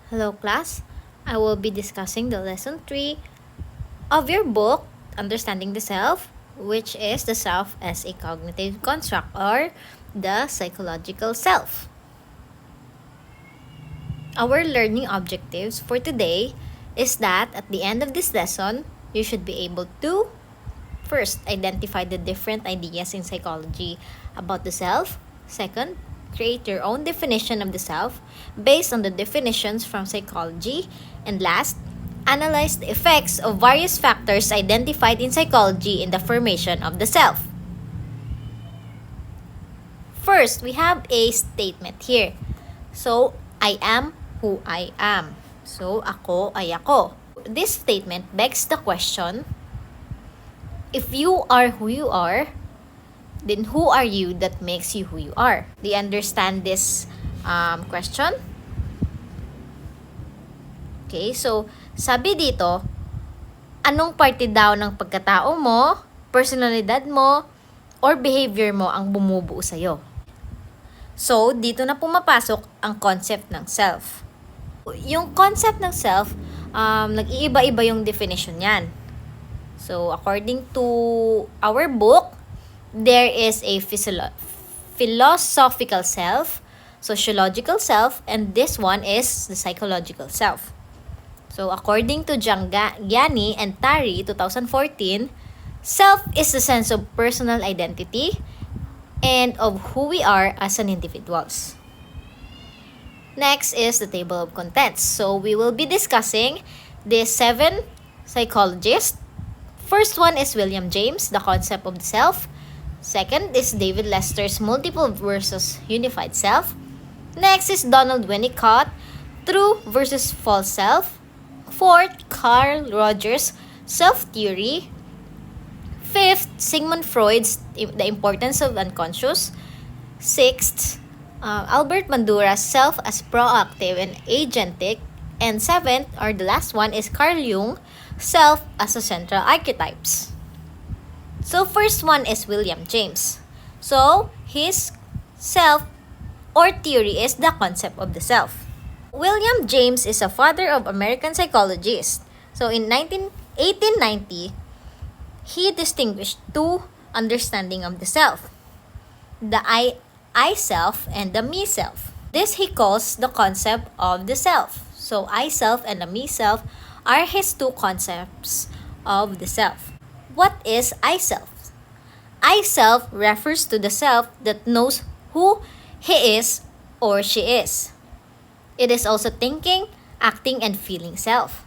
Hello class, I will be discussing the lesson 3 of your book, Understanding the Self, which is the self as a cognitive construct or the psychological self. Our learning objectives for today is that at the end of this lesson, you should be able to first, identify the different ideas in psychology about the self. Second, create your own definition of the self based on the definitions from psychology. And last, analyze the effects of various factors identified in psychology in the formation of the self. First, we have a statement here. So, I am who I am. So, ako ay ako. This statement begs the question, if you are who you are, then who are you that makes you who you are? Do you understand this question? Okay, so sabi dito, anong parte daw ng pagkatao mo, personalidad mo, or behavior mo ang bumubuo sa'yo? So, dito na pumapasok ang concept ng self. Yung concept ng self, nag-iiba-iba yung definition yan. So, according to our book, there is a philosophical self, sociological self, and this one is the psychological self. So, according to Jung and Tari, 2014, self is the sense of personal identity and of who we are as an individuals. Next is the table of contents. So, we will be discussing the 7 psychologists. First one is William James, the concept of the self. Second is David Lester's multiple versus unified self. Next is Donald Winnicott, true versus false self. Fourth, Carl Rogers' self-theory. Fifth, Sigmund Freud's The Importance of Unconscious. Sixth, Albert Bandura's self as proactive and agentic. And seventh, or the last one, is Carl Jung, self as a central archetypes. So first one is William James. So his self or theory is the concept of the self. William James is a father of American psychologists. So in 1890, he distinguished two understanding of the self. The I self and the me self. This he calls the concept of the self. So I self and the me self are his two concepts of the self. What is I self? I self refers to the self that knows who he is or she is. It is also thinking, acting, and feeling self.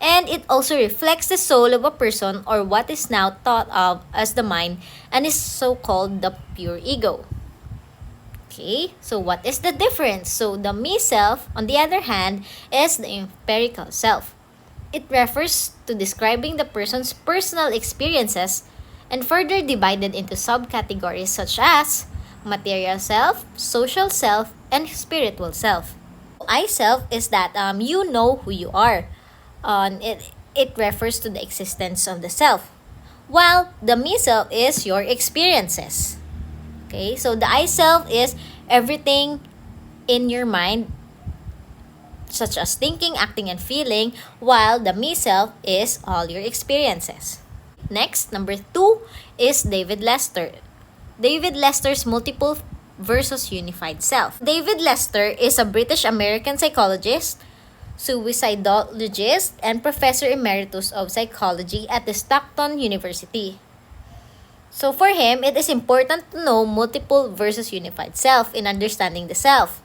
And it also reflects the soul of a person or what is now thought of as the mind and is so-called the pure ego. Okay, so what is the difference? So the me self, on the other hand, is the empirical self. It refers to describing the person's personal experiences and further divided into subcategories such as material self, social self, and spiritual self. I self is that you know who you are. It refers to the existence of the self. While the me self is your experiences. Okay, so the I self is everything in your mind, such as thinking, acting, and feeling, while the me self is all your experiences. Next, number 2 is David Lester. David Lester's multiple versus unified self. David Lester is a British-American psychologist, suicidologist, and professor emeritus of psychology at the Stockton University. So for him, it is important to know multiple versus unified self in understanding the self.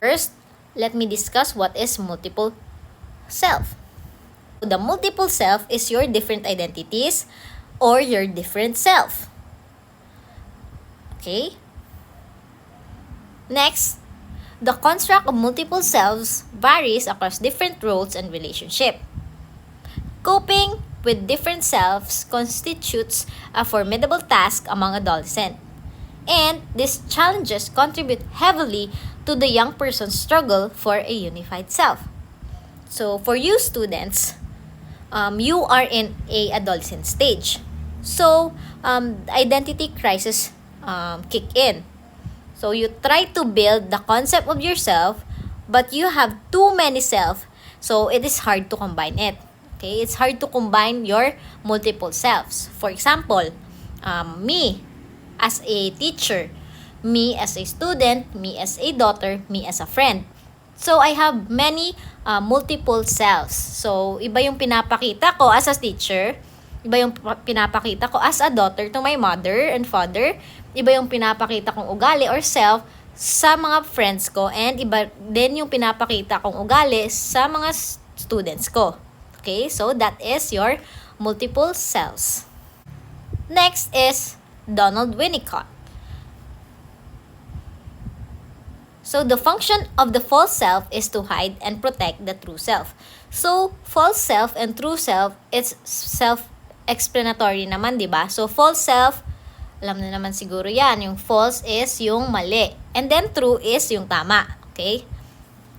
First, let me discuss what is multiple self. The multiple self is your different identities or your different self. Okay? Next, the construct of multiple selves varies across different roles and relationships. Coping with different selves constitutes a formidable task among adolescents, and these challenges contribute heavily to the young person's struggle for a unified self. So, for you students, you are in a adolescent stage. So, identity crisis kick in. So, you try to build the concept of yourself but you have too many self, so it is hard to combine it. Okay, it's hard to combine your multiple selves. For example, me as a teacher, me as a student, me as a daughter, me as a friend. So, I have many multiple selves. So, iba yung pinapakita ko as a teacher, iba yung pinapakita ko as a daughter to my mother and father, iba yung pinapakita kong ugali or self sa mga friends ko, and iba din yung pinapakita kong ugali sa mga students ko. Okay, so that is your multiple selves. Next is Donald Winnicott. So, the function of the false self is to hide and protect the true self. So, false self and true self, it's self-explanatory naman, di ba? So, false self, alam na naman siguro yan. Yung false is yung mali. And then, true is yung tama. Okay?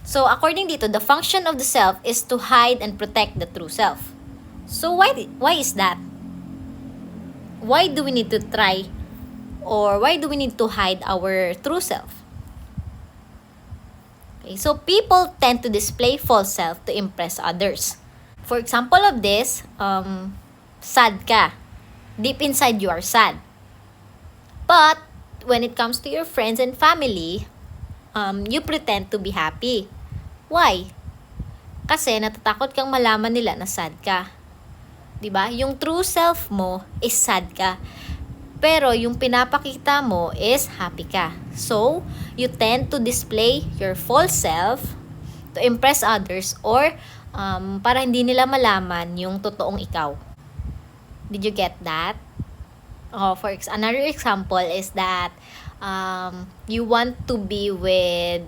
So, according dito, the function of the self is to hide and protect the true self. So, why is that? Why do we need to try, or why do we need to hide our true self? Okay, so people tend to display false self to impress others. For example of this, sad ka. Deep inside you are sad. But when it comes to your friends and family, you pretend to be happy. Why? Kasi natatakot kang malaman nila na sad ka. 'Di ba? Yung true self mo is sad ka. Pero yung pinapakita mo is happy ka. So, you tend to display your false self to impress others, or para hindi nila malaman yung totoong ikaw. Did you get that? Another example is that you want to be with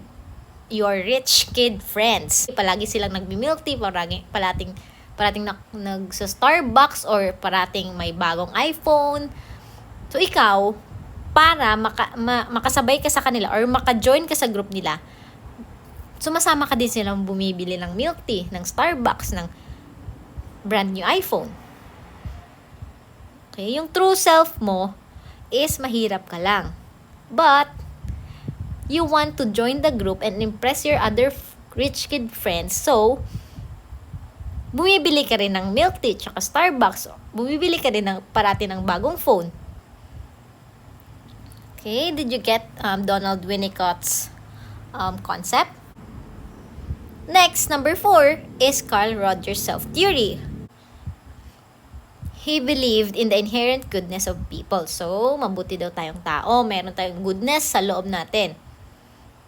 your rich kid friends. Palagi silang nagbi-milk tea, parating sa Starbucks, or parating may bagong iPhone. So, ikaw, para makasabay ka sa kanila or maka-join ka sa group nila, sumasama ka din silang bumibili ng milk tea, ng Starbucks, ng brand new iPhone. Okay, yung true self mo is mahirap ka lang. But, you want to join the group and impress your other rich kid friends. So, bumibili ka rin ng milk tea, tsaka Starbucks. Bumibili ka rin parati ng bagong phone. Okay, did you get Donald Winnicott's concept? Next, number 4 is Carl Rogers' self-theory. He believed in the inherent goodness of people. So, mabuti daw tayong tao. Meron tayong goodness sa loob natin.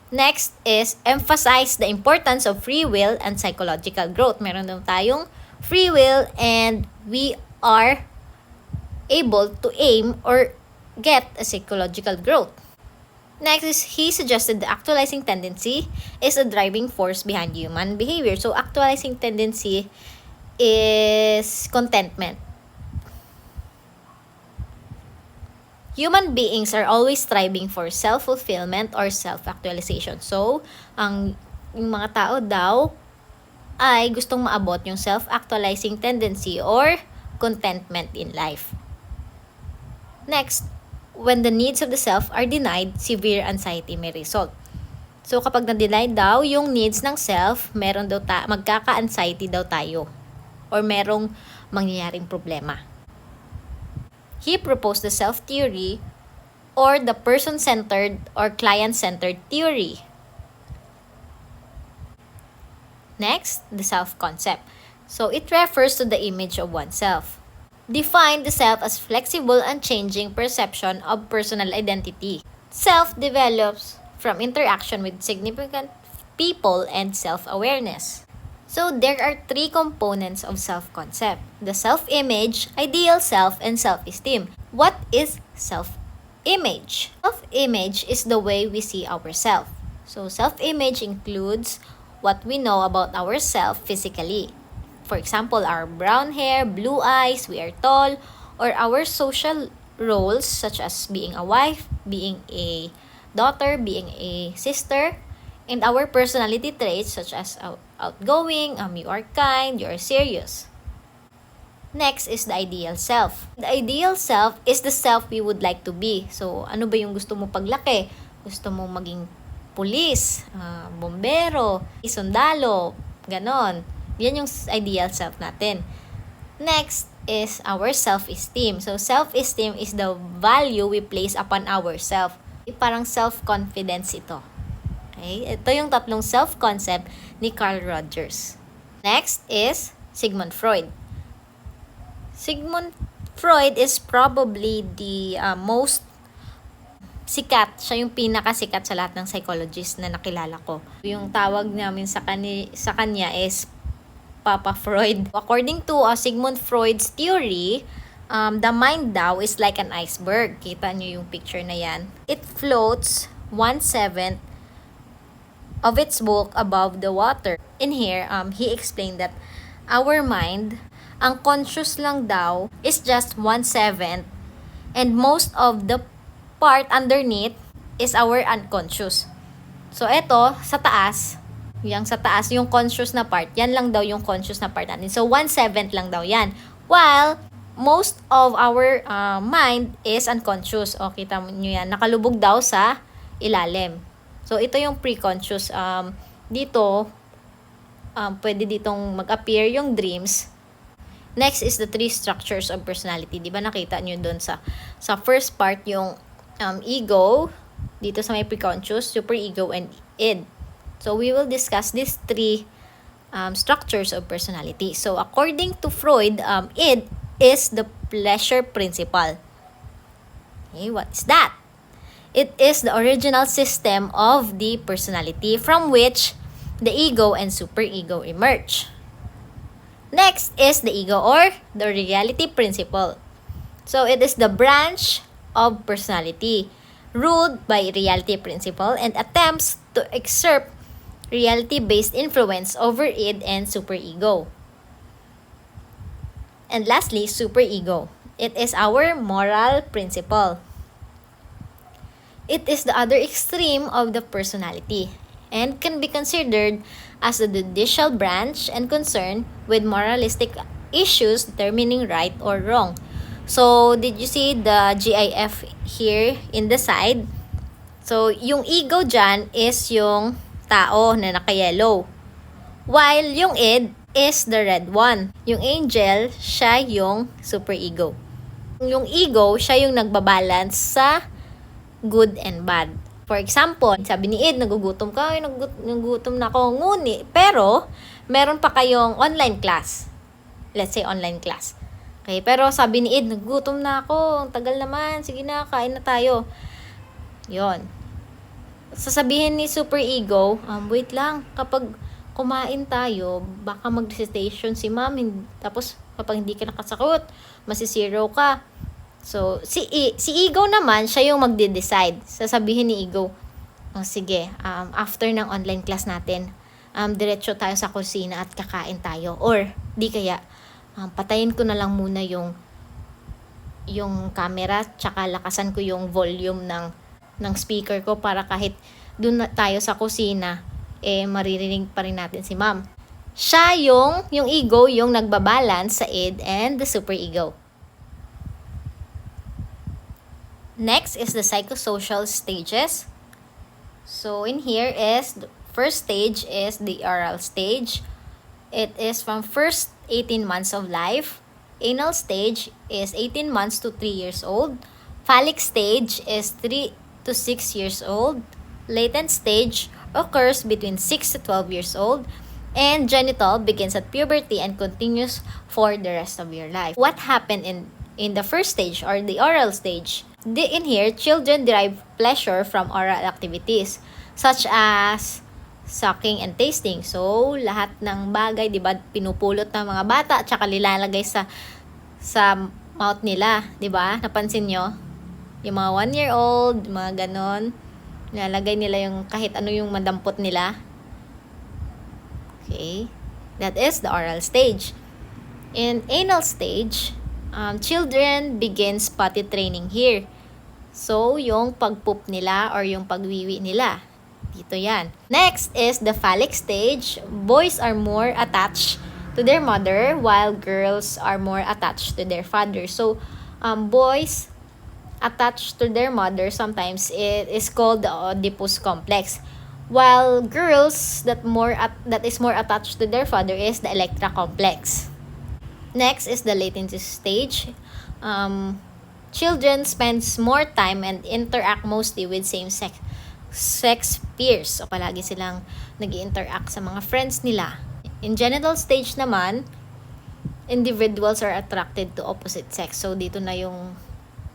Next is emphasize the importance of free will and psychological growth. Meron daw tayong free will, and we are able to aim or get a psychological growth. Next is he suggested the actualizing tendency is a driving force behind human behavior. So, actualizing tendency is contentment. Human beings are always striving for self-fulfillment or self-actualization. So, yung mga tao daw ay gustong maabot yung self-actualizing tendency or contentment in life. Next, when the needs of the self are denied, severe anxiety may result. So, kapag na-deny daw yung needs ng self, meron daw magkaka-anxiety daw tayo, or merong mangyayaring problema. He proposed the self-theory, or the person-centered or client-centered theory. Next, the self-concept. So, it refers to the image of oneself. Define the self as flexible and changing perception of personal identity. Self develops from interaction with significant people and self-awareness. So, there are 3 components of self-concept: the self-image, ideal self, and self-esteem. What is self-image? Self-image is the way we see ourselves. So, self-image includes what we know about ourselves physically. For example, our brown hair, blue eyes, we are tall, or our social roles such as being a wife, being a daughter, being a sister, and our personality traits such as outgoing, you are kind, you are serious. Next is the ideal self. The ideal self is the self we would like to be. So, ano ba yung gusto mo paglaki? Gusto mo maging pulis, bombero, sundalo, ganon. Yan yung ideal self natin. Next is our self-esteem. So, self-esteem is the value we place upon ourselves. Parang self-confidence ito. Okay? Ito yung tatlong self-concept ni Carl Rogers. Next is Sigmund Freud. Sigmund Freud is probably the most sikat. Siya yung pinakasikat sa lahat ng psychologist na nakilala ko. Yung tawag namin sa kanya is Papa Freud. According to Sigmund Freud's theory, the mind daw is like an iceberg. Kita nyo yung picture na yan. It floats 1/7 of its bulk above the water. In here, he explained that our mind, ang conscious lang daw, is just 1/7, and most of the part underneath is our unconscious. So, eto, sa taas, yung conscious na part, yan lang daw yung conscious na part natin. So, 1/7 lang daw yan. While, most of our mind is unconscious. O, kita nyo yan. Nakalubog daw sa ilalim. So, ito yung pre-conscious. Dito, pwede ditong mag-appear yung dreams. Next is the 3 structures of personality. Di ba nakita nyo dun sa first part yung ego, dito sa may pre-conscious, super-ego, and id. So, we will discuss these 3 structures of personality. So, according to Freud, id is the pleasure principle. Okay, what is that? It is the original system of the personality from which the ego and superego emerge. Next is the ego or the reality principle. So, it is the branch of personality ruled by reality principle and attempts to exert reality-based influence over id and superego. And lastly, superego. It is our moral principle. It is the other extreme of the personality and can be considered as the judicial branch and concerned with moralistic issues determining right or wrong. So, did you see the GIF here in the side? So, yung ego dyan is yung tao na naka-yellow. While yung id is the red one. Yung angel, siya yung superego. Yung ego, siya yung nagbabalance sa good and bad. For example, sabi ni id, nagugutom ka, nagugutom na ako, nguni. Pero, meron pa kayong online class. Let's say online class. Okay, pero sabi ni id, nagugutom na ako, ang tagal naman, sige na, kain na tayo. Yon. Sasabihin ni superego, wait lang, kapag kumain tayo, baka mag-recitation si ma'am, tapos kapag hindi ka nakasakot, masisiro ka. So, si ego naman, siya yung magde-decide. Sasabihin ni ego, sige, after ng online class natin, diretso tayo sa kusina at kakain tayo. Or, di kaya, patayin ko na lang muna yung camera, tsaka lakasan ko yung volume ng speaker ko para kahit dun tayo sa kusina, maririnig pa rin natin si ma'am. Siya yung ego, yung nagbabalance sa id and the superego. Next is the psychosocial stages. So, in here is, the first stage is the oral stage. It is from first 18 months of life. Anal stage is 18 months to 3 years old. Phallic stage is 3 to 6 years old. Latent stage occurs between 6 to 12 years old. And genital begins at puberty and continues for the rest of your life. What happened in the first stage or the oral stage? In here, children derive pleasure from oral activities such as sucking and tasting. So, lahat ng bagay, di ba, pinupulot ng mga bata at saka nilalagay sa mouth nila, di ba? Napansin nyo? Yung mga 1-year-old, mga ganon, nilalagay nila yung kahit ano yung madampot nila. Okay? That is the oral stage. In anal stage, children begins potty training here. So, yung pagpoop nila or yung pagwiwi nila. Dito yan. Next is the phallic stage. Boys are more attached to their mother while girls are more attached to their father. So, boys attached to their mother, sometimes it is called the Oedipus complex. While girls that is more attached to their father is the Electra complex. Next is the latency stage. Children spends more time and interact mostly with sex peers. So, palagi silang nag-interact sa mga friends nila. In genital stage naman, individuals are attracted to opposite sex. So, dito na yung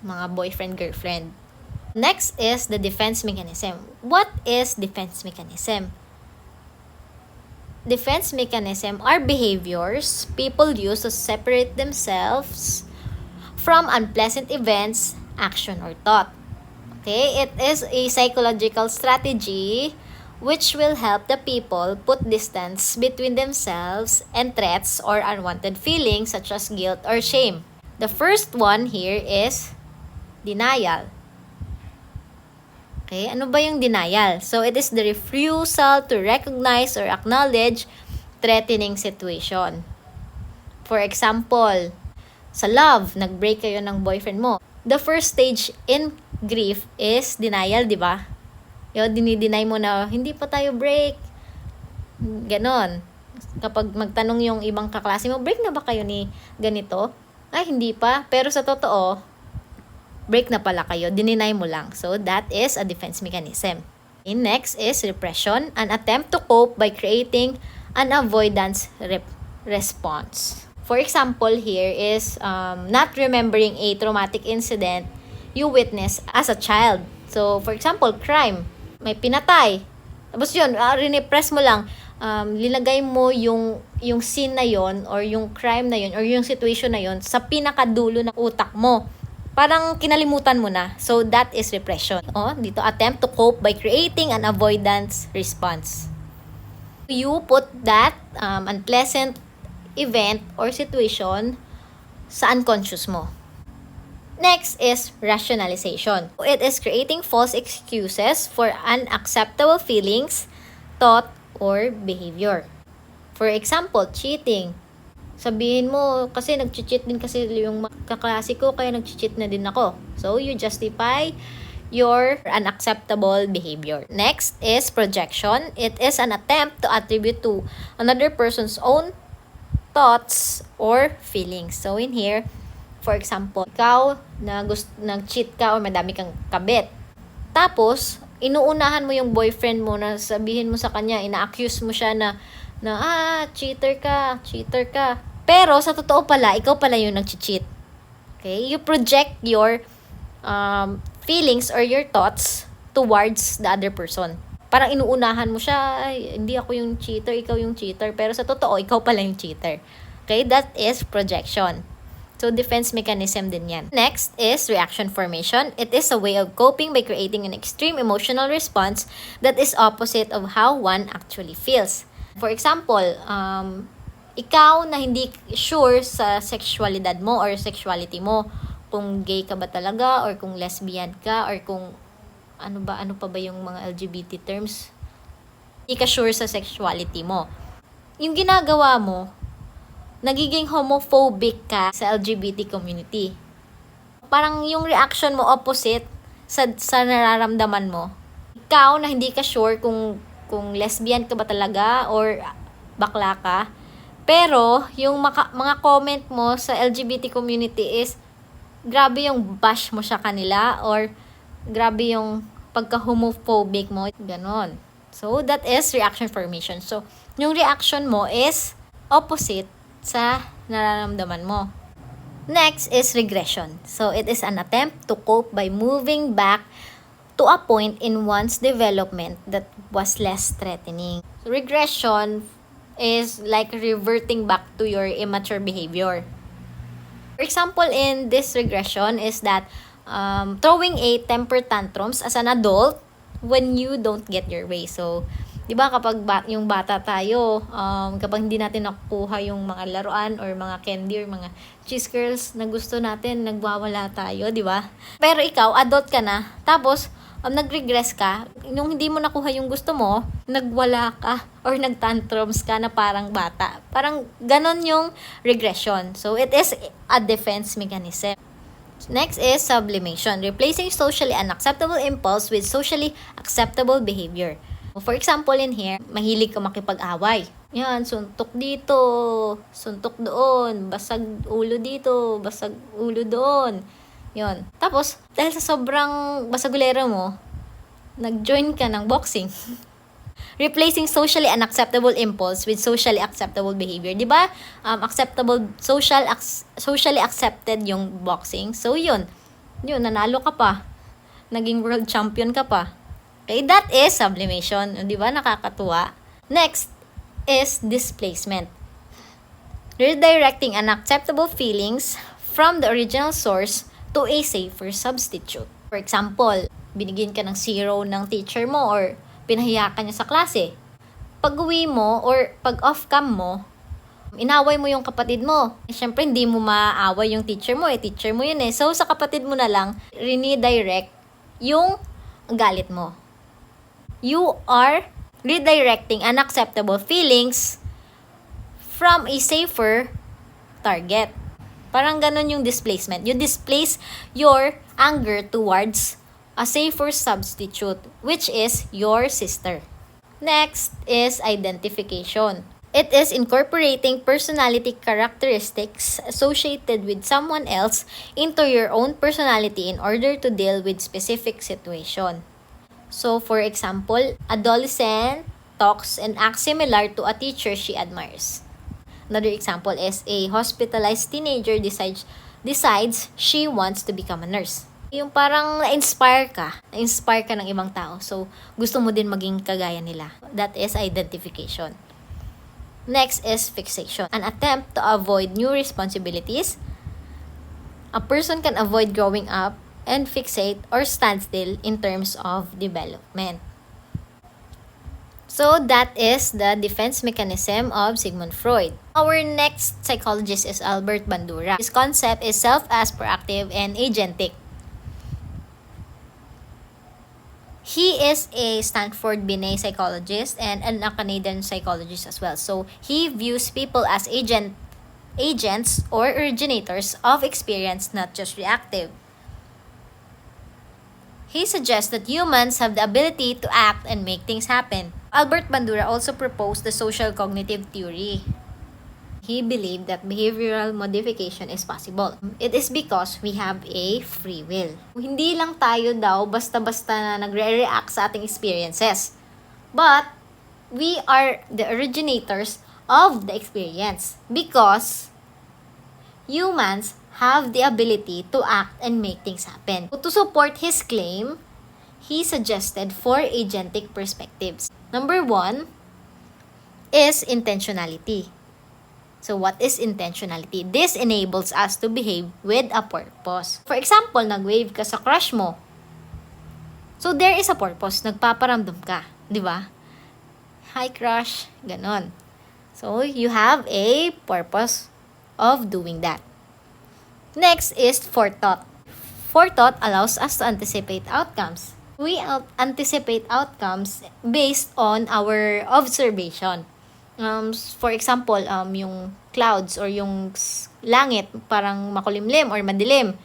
mga boyfriend, girlfriend. Next is the defense mechanism. What is defense mechanism? Defense mechanism are behaviors people use to separate themselves from unpleasant events, action, or thought. Okay, it is a psychological strategy which will help the people put distance between themselves and threats or unwanted feelings such as guilt or shame. The first one here is denial. Okay, ano ba yung denial? So, it is the refusal to recognize or acknowledge threatening situation. For example, sa love, nag-break kayo ng boyfriend mo. The first stage in grief is denial, di ba? Yung dinideny mo na, hindi pa tayo break. Ganon. Kapag magtanong yung ibang kaklase mo, break na ba kayo ni ganito? Ay, hindi pa. Pero sa totoo, break na pala kayo. Dininay mo lang. So, that is a defense mechanism. And next is repression, an attempt to cope by creating an avoidance response. For example, here is not remembering a traumatic incident you witnessed as a child. So, for example, crime. May pinatay. Tapos yun, rinepress mo lang. Linagay mo yung scene na yon or yung crime na yon or yung situation na yon sa pinakadulo ng utak mo. Parang kinalimutan mo na. So, that is repression. Dito, attempt to cope by creating an avoidance response. You put that unpleasant event or situation sa unconscious mo. Next is rationalization. It is creating false excuses for unacceptable feelings, thought, or behavior. For example, cheating. Sabihin mo, kasi nag-cheat din kasi yung kaklase ko, kaya nag-cheat na din ako. So, you justify your unacceptable behavior. Next is projection. It is an attempt to attribute to another person's own thoughts or feelings. So, in here, for example, ikaw nag-cheat ka or madami kang kabit. Tapos, inuunahan mo yung boyfriend mo na sabihin mo sa kanya, ina-accuse mo siya na cheater ka. Pero sa totoo pala, ikaw pala yung nag-cheat. Okay? You project your feelings or your thoughts towards the other person. Parang inuunahan mo siya, ay, hindi ako yung cheater, ikaw yung cheater. Pero sa totoo, ikaw pala yung cheater. Okay? That is projection. So, defense mechanism din yan. Next is reaction formation. It is a way of coping by creating an extreme emotional response that is opposite of how one actually feels. For example, ikaw na hindi sure sa sexualidad mo or sexuality mo, kung gay ka ba talaga or kung lesbian ka or kung ano pa ba yung mga LGBT terms, hindi ka sure sa sexuality mo. Yung ginagawa mo, nagiging homophobic ka sa LGBT community. Parang yung reaction mo opposite sa nararamdaman mo. Ikaw na hindi ka sure kung lesbian ka ba talaga or bakla ka. Pero, yung mga comment mo sa LGBT community is grabe yung bash mo sa kanila or grabe yung pagka-homophobic mo. Ganon. So, that is reaction formation. So, yung reaction mo is opposite sa nararamdaman mo. Next is regression. So, it is an attempt to cope by moving back to a point in one's development that was less threatening. So, regression is like reverting back to your immature behavior. For example, in this regression is that throwing a temper tantrums as an adult when you don't get your way. So, di ba kapag yung bata tayo, kapag hindi natin nakukuha yung mga laruan or mga candy or mga cheese curls na gusto natin, nagwawala tayo, di ba? Pero ikaw, adult ka na, tapos nag-regress ka, nung hindi mo nakuha yung gusto mo, nagwala ka or nagtantrums ka na parang bata. Parang ganon yung regression. So, it is a defense mechanism. Next is sublimation, replacing socially unacceptable impulse with socially acceptable behavior. For example, in here, mahilig ka makipag-away. Yan, suntok dito, suntok doon, basag ulo dito, basag ulo doon. Yon. Tapos, dahil sa sobrang basagulera mo, nag-join ka ng boxing. Replacing socially unacceptable impulse with socially acceptable behavior. 'Di ba? Socially accepted yung boxing. So, yun, nanalo ka pa. Naging world champion ka pa. Okay, that is sublimation. 'Di ba? Nakakatuwa. Next is displacement. Redirecting unacceptable feelings from the original source to a safer substitute. For example, binigyan ka ng 0 ng teacher mo or pinahiya ka niya sa klase. Pag-uwi mo or pag-off-cam mo, inaway mo yung kapatid mo. Siyempre, hindi mo maaaway yung teacher mo. Teacher mo yun eh. So, sa kapatid mo na lang, redirects yung galit mo. You are redirecting unacceptable feelings from a safer target. Parang ganun yung displacement. You displace your anger towards a safer substitute, which is your sister. Next is identification. It is incorporating personality characteristics associated with someone else into your own personality in order to deal with specific situation. So, for example, adolescent talks and acts similar to a teacher she admires. Another example is a hospitalized teenager decides she wants to become a nurse. Yung parang na-inspire ka ng ibang tao. So, gusto mo din maging kagaya nila. That is identification. Next is fixation. An attempt to avoid new responsibilities. A person can avoid growing up and fixate or stand still in terms of development. So, that is the defense mechanism of Sigmund Freud. Our next psychologist is Albert Bandura. His concept is self as proactive and agentic. He is a Stanford Binet psychologist and a Canadian psychologist as well. So, he views people as agents or originators of experience, not just reactive. He suggests that humans have the ability to act and make things happen. Albert Bandura also proposed the social cognitive theory. He believed that behavioral modification is possible. It is because we have a free will. Hindi lang tayo daw basta-basta na nagre-react sa ating experiences. But, we are the originators of the experience because humans have the ability to act and make things happen. To support his claim, he suggested 4 agentic perspectives. Number 1 is intentionality. So, what is intentionality? This enables us to behave with a purpose. For example, nag-wave ka sa crush mo. So, there is a purpose. Nagpaparamdam ka. Di ba? Hi, crush. Ganon. So, you have a purpose of doing that. Next is forethought. Forethought allows us to anticipate outcomes. We anticipate outcomes based on our observation. For example, yung clouds or yung langit parang makulimlim or madilim.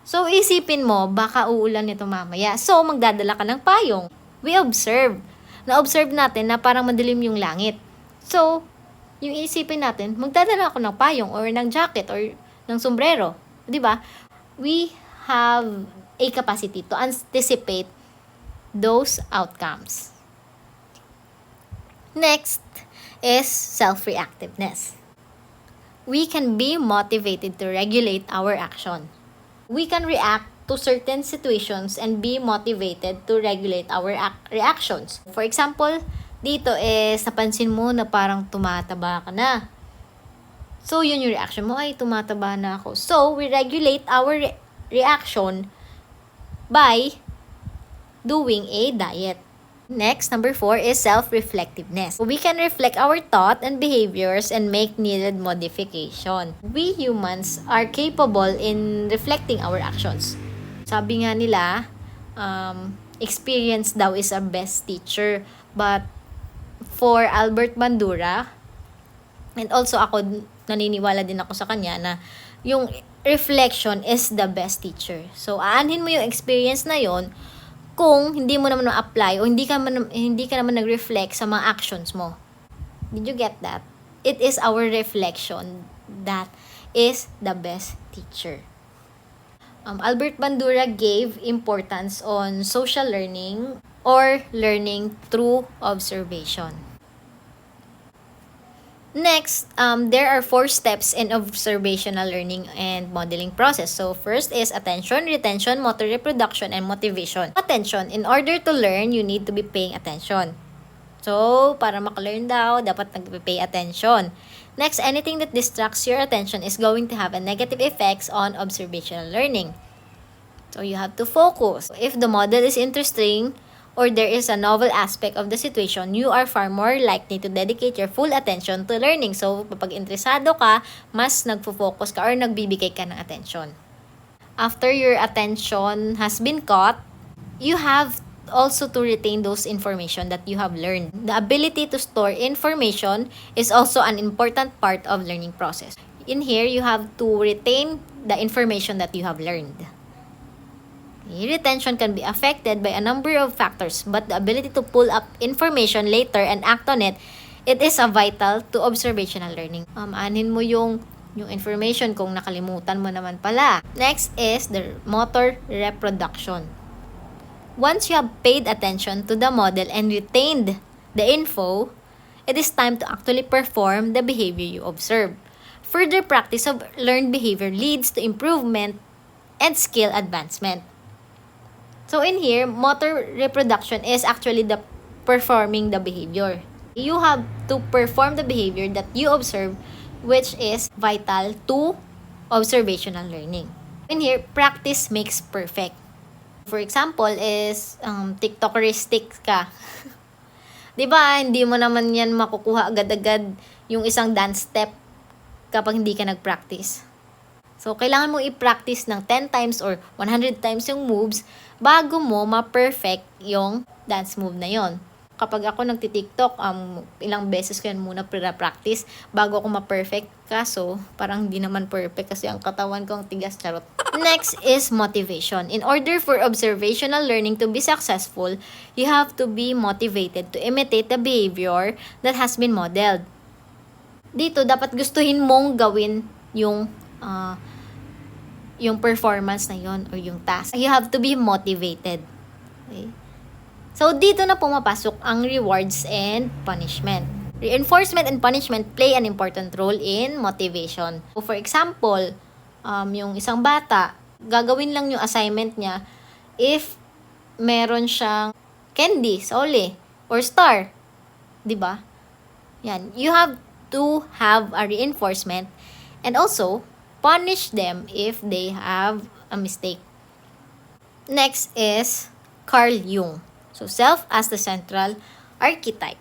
So, isipin mo, baka uulan nito mamaya. So, magdadala ka ng payong. We observe. Na-observe natin na parang madilim yung langit. So, yung isipin natin, magdadala ako ng payong or ng jacket or ng sombrero. Diba? We have a capacity to anticipate those outcomes. Next is self-reactiveness. We can be motivated to regulate our action. We can react to certain situations and be motivated to regulate our reactions. For example, dito napansin mo na parang tumataba ka na. So, yun yung reaction mo, ay tumataba na ako. So, we regulate our reaction by doing a diet. Next, number 4 is self-reflectiveness. We can reflect our thought and behaviors and make needed modification. We humans are capable in reflecting our actions. Sabi nga nila, experience daw is our best teacher. But for Albert Bandura, and also ako, naniniwala din ako sa kanya na yung reflection is the best teacher. So, aanhin mo yung experience na yon kung hindi mo naman ma-apply o hindi ka naman nag-reflect sa mga actions mo. Did you get that? It is our reflection that is the best teacher. Albert Bandura gave importance on social learning or learning through observation. Next, there are 4 steps in observational learning and modeling process. So, first is attention, retention, motor reproduction, and motivation. Attention, in order to learn, you need to be paying attention. So, para maka-learn daw, dapat nag-pay attention. Next, anything that distracts your attention is going to have a negative effects on observational learning. So, you have to focus. If the model is interesting, or there is a novel aspect of the situation, you are far more likely to dedicate your full attention to learning. So, kapag interesado ka, mas nagfo-focus ka or nagbibigay ka ng attention. After your attention has been caught, you have also to retain those information that you have learned. The ability to store information is also an important part of learning process. In here, you have to retain the information that you have learned. Retention can be affected by a number of factors, but the ability to pull up information later and act on it, it is a vital to observational learning. Anin mo yung information kung nakalimutan mo naman pala. Next is the motor reproduction. Once you have paid attention to the model and retained the info, it is time to actually perform the behavior you observe. Further practice of learned behavior leads to improvement and skill advancement. So in here, motor reproduction is actually the performing the behavior. You have to perform the behavior that you observe, which is vital to observational learning. In here, practice makes perfect. For example, is TikTokeristic ka. 'Di ba? Hindi mo naman 'yan makukuha agad-agad yung isang dance step kapag hindi ka nag-practice. So, kailangan mo i-practice ng 10 times or 100 times yung moves bago mo ma-perfect yung dance move na yon. Kapag ako nagti-TikTok, ilang beses ko yan muna practice bago ako ma-perfect. Kaso, parang hindi naman perfect kasi ang katawan ko ang tigas, charot. Next is motivation. In order for observational learning to be successful, you have to be motivated to imitate the behavior that has been modeled. Dito, dapat gustuhin mong gawin yung performance na yon or yung task. You have to be motivated. Okay? So, dito na pumapasok ang rewards and punishment. Reinforcement and punishment play an important role in motivation. So, for example, yung isang bata, gagawin lang yung assignment niya if meron siyang candy, sole, or star. Diba? Yan. You have to have a reinforcement and also punish them if they have a mistake. Next is Carl Jung. So, self as the central archetype.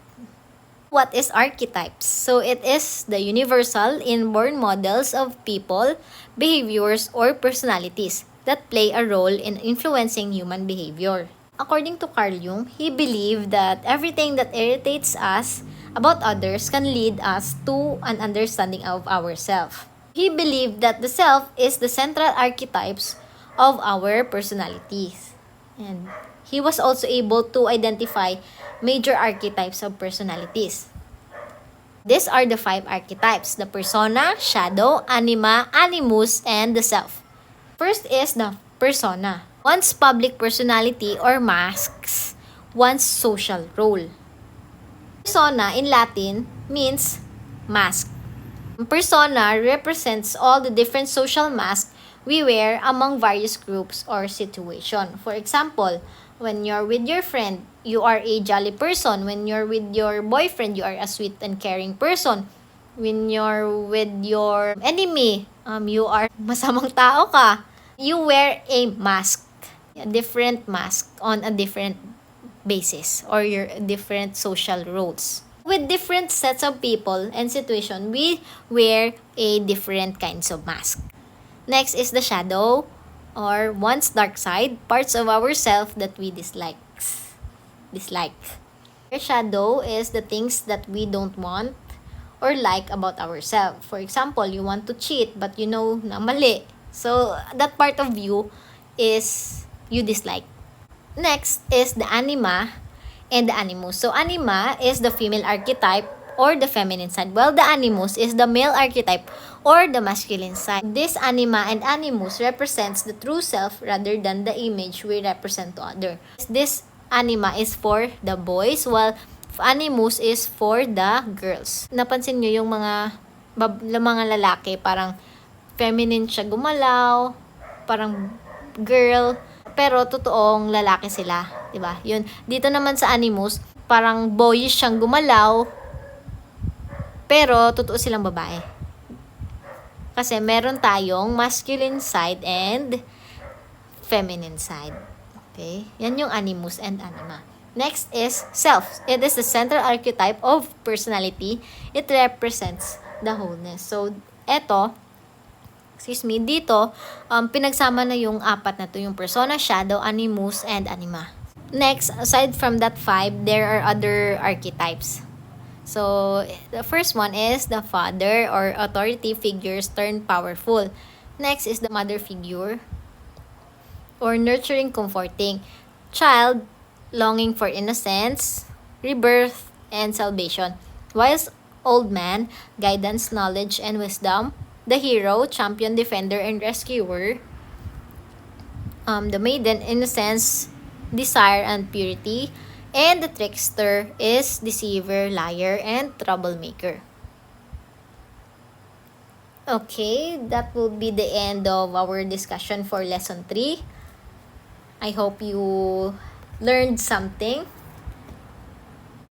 What is archetypes? So, it is the universal inborn models of people, behaviors, or personalities that play a role in influencing human behavior. According to Carl Jung, he believed that everything that irritates us about others can lead us to an understanding of ourselves. He believed that the self is the central archetypes of our personalities. And he was also able to identify major archetypes of personalities. These are the 5 archetypes: the persona, shadow, anima, animus, and the self. First is the persona. One's public personality or masks one's social role. Persona in Latin means mask. Persona represents all the different social masks we wear among various groups or situation. For example, when you're with your friend, you are a jolly person. When you're with your boyfriend, you are a sweet and caring person. When you're with your enemy, you are masamang tao ka. You wear a mask, a different mask on a different basis or your different social roles. With different sets of people and situation, we wear a different kinds of mask. Next is the shadow or one's dark side, parts of ourselves that we dislike. Your shadow is the things that we don't want or like about ourselves. For example, you want to cheat but you know na mali. So, that part of you is you dislike. Next is the anima and the animus. So anima is the female archetype or the feminine side, while the animus is the male archetype or the masculine side. This anima and animus represents the true self rather than the image we represent to other. This anima is for the boys, while animus is for the girls. Napansin nyo yung mga lalaki, parang feminine siya gumalaw, parang girl, pero totoong lalaki sila, 'di ba? Yun. Dito naman sa animus, parang boyish siyang gumalaw, pero totoo silang babae. Kasi meron tayong masculine side and feminine side. Okay? Yan yung animus and anima. Next is self. It is the central archetype of personality. It represents the wholeness. So, dito, pinagsama na yung apat na to, yung persona, shadow, animus, and anima. Next, aside from that 5, there are other archetypes. So, the first one is the father or authority figures turned powerful. Next is the mother figure or nurturing, comforting. Child, longing for innocence, rebirth, and salvation. Whilst old man, guidance, knowledge, and wisdom. The hero, champion, defender, and rescuer. The maiden, innocence, desire, and purity. And the trickster is deceiver, liar, and troublemaker. Okay, that will be the end of our discussion for lesson 3. I hope you learned something.